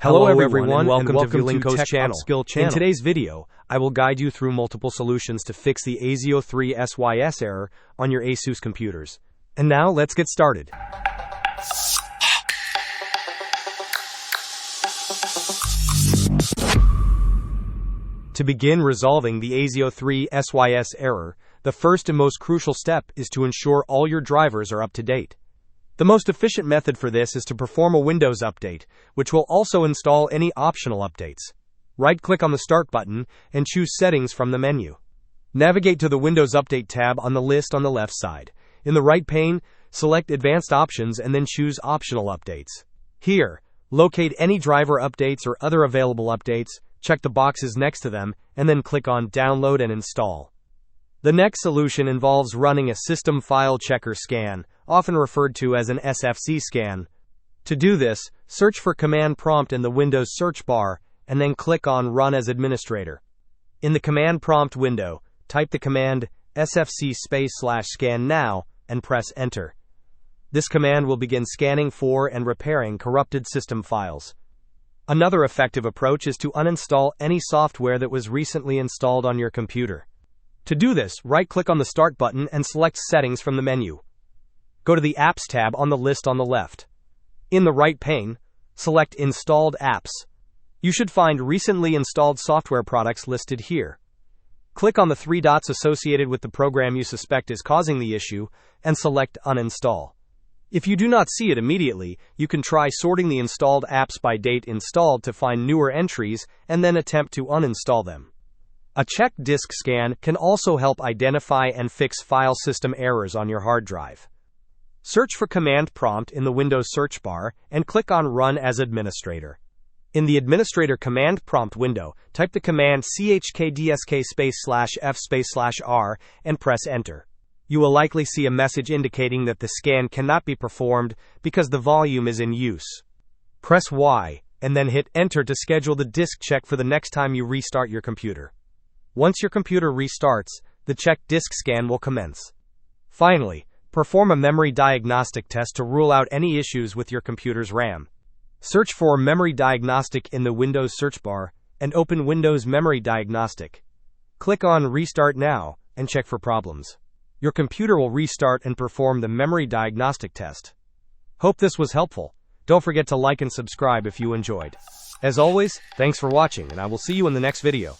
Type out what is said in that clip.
Hello everyone, and welcome to Vilinko's channel. In today's video, I will guide you through multiple solutions to fix the ASIO3 Sys error on your ASUS computers. And now, let's get started. To begin resolving the ASIO3 Sys error, the first and most crucial step is to ensure all your drivers are up to date. The most efficient method for this is to perform a Windows update, which will also install any optional updates. Right-click on the Start button and choose Settings from the menu. Navigate to the Windows Update tab on the list on the left side. In the right pane, select Advanced Options and then choose Optional Updates. Here, locate any driver updates or other available updates, check the boxes next to them, and then click on Download and Install. The next solution involves running a System File Checker scan, often referred to as an SFC scan. To do this, search for Command Prompt in the Windows search bar, and then click on Run as Administrator. In the Command Prompt window, type the command sfc/scan now and press Enter. This command will begin scanning for and repairing corrupted system files. Another effective approach is to uninstall any software that was recently installed on your computer. To do this, right-click on the Start button and select Settings from the menu. Go to the Apps tab on the list on the left. In the right pane, select Installed Apps. You should find recently installed software products listed here. Click on the three dots associated with the program you suspect is causing the issue and select Uninstall. If you do not see it immediately, you can try sorting the installed apps by date installed to find newer entries and then attempt to uninstall them. A chkdsk scan can also help identify and fix file system errors on your hard drive. Search for Command Prompt in the Windows search bar and click on Run as Administrator. In the Administrator Command Prompt window, type the command chkdsk/f/r and press Enter. You will likely see a message indicating that the scan cannot be performed because the volume is in use. Press Y, and then hit Enter to schedule the disk check for the next time you restart your computer. Once your computer restarts, the chkdsk scan will commence. Finally, perform a memory diagnostic test to rule out any issues with your computer's RAM. Search for Memory Diagnostic in the Windows search bar, and open Windows Memory Diagnostic. Click on Restart Now, and check for problems. Your computer will restart and perform the memory diagnostic test. Hope this was helpful. Don't forget to like and subscribe if you enjoyed. As always, thanks for watching, and I will see you in the next video.